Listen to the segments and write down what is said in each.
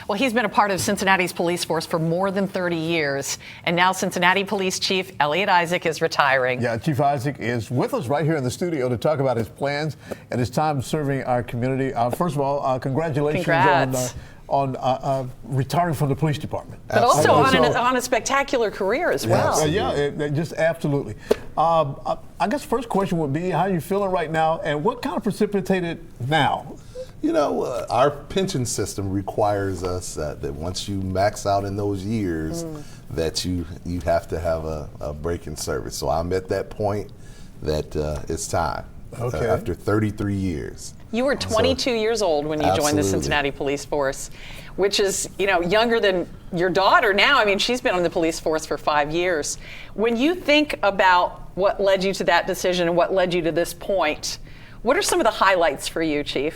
Well, he's been a part of Cincinnati's police force for more than 30 years. And now Cincinnati Police Chief Eliot Isaac is retiring. Yeah, Chief Isaac is with us right here in the studio to talk about his plans and his time serving our community. First of all, congratulations on retiring from the police department. But also on a spectacular career as well. Just absolutely. I guess first question would be, how are you feeling right now, and what kind of precipitated now? You know, our pension system requires us that once you max out in those years, that you have to have a break in service. So I'm at that point that it's time. After 33 years. You were 22 years old when you joined the Cincinnati Police Force, which is, younger than your daughter now. I mean, she's been on the police force for 5 years. When you think about what led you to that decision and what led you to this point, what are some of the highlights for you, Chief?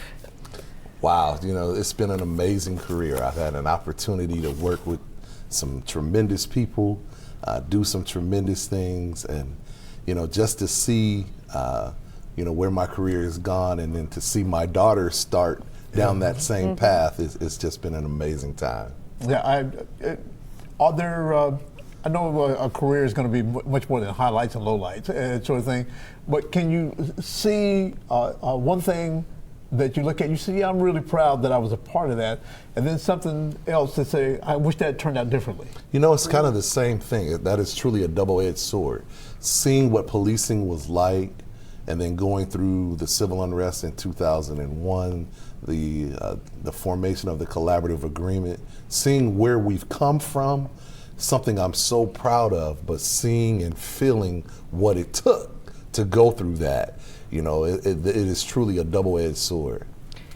Wow, it's been an amazing career. I've had an opportunity to work with some tremendous people, do some tremendous things, and, just to see where my career has gone, and then to see my daughter start down that same path, it's just been an amazing time. Yeah, I know a career is going to be much more than highlights and lowlights, sort of thing, but can you see one thing that you look at, you say, yeah, I'm really proud that I was a part of that, and then something else to say, I wish that turned out differently? It's kind of the same thing. That is truly a double-edged sword. Seeing what policing was like, and then going through the civil unrest in 2001, the formation of the collaborative agreement, seeing where we've come from, something I'm so proud of, but seeing and feeling what it took to go through that, it is truly a double-edged sword.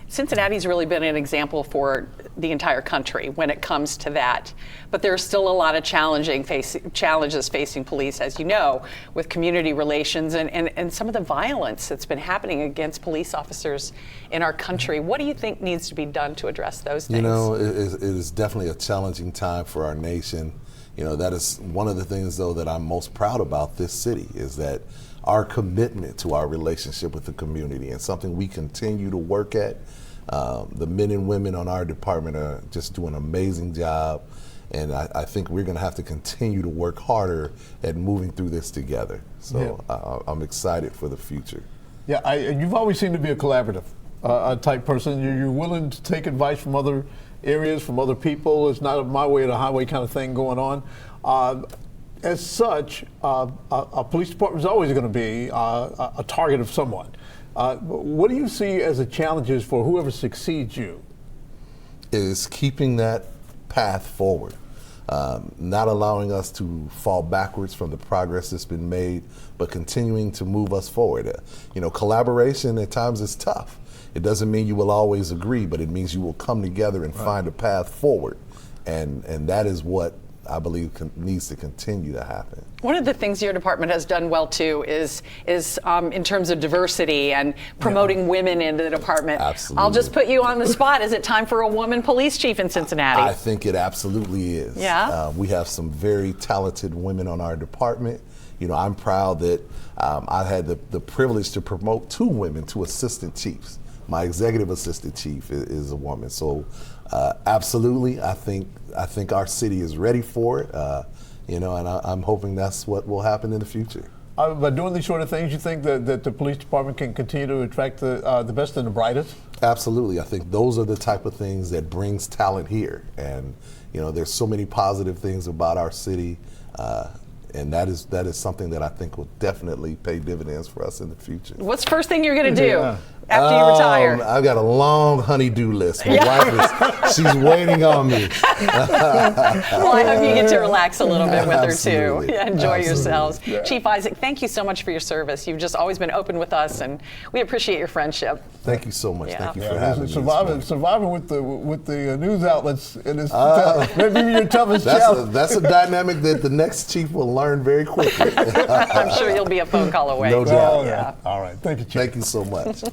Cincinnati's really been an example for the entire country when it comes to that. But there are still a lot of challenges facing police, as you know, with community relations and some of the violence that's been happening against police officers in our country. What do you think needs to be done to address those things? It is definitely a challenging time for our nation. That is one of the things, though, that I'm most proud about this city, is that our commitment to our relationship with the community, and something we continue to work at. The men and women on our department are just doing an amazing job, and I think we're going to have to continue to work harder at moving through this together. So I'm excited for the future. Yeah, you've always seemed to be a collaborative type person. You're willing to take advice from other areas, from other people. It's not a my way or the highway kind of thing going on. As such, a police department is always going to be a target of someone. What do you see as the challenges for whoever succeeds you? Is keeping that path forward, not allowing us to fall backwards from the progress that's been made, but continuing to move us forward. Collaboration at times is tough. It doesn't mean you will always agree, but it means you will come together and find a path forward, and that is what I believe needs to continue to happen. One of the things your department has done well too is in terms of diversity and promoting women into the department. Absolutely. I'll just put you on the spot. Is it time for a woman police chief in Cincinnati? I think it absolutely is. Yeah. We have some very talented women on our department. I'm proud that I had the privilege to promote 2 women to assistant chiefs. My executive assistant chief is a woman. So absolutely, I think our city is ready for it, and I'm hoping that's what will happen in the future. By doing these sort of things, you think that the police department can continue to attract the best and the brightest? Absolutely. I think those are the type of things that brings talent here, and there's so many positive things about our city, and that is something that I think will definitely pay dividends for us in the future. What's the first thing you're going to do? After you retire? I've got a long honey-do list. My wife she's waiting on me. Well, I hope you get to relax a little bit with Absolutely. her too. Enjoy yourselves. Yeah. Chief Isaac, thank you so much for your service. You've just always been open with us, and we appreciate your friendship. Thank you so much. Yeah. Thank you for having me. Surviving with the news outlets, and it's maybe your toughest challenge. That's a dynamic that the next chief will learn very quickly. I'm sure you'll be a phone call away. No doubt. All right. Thank you, Chief. Thank you so much.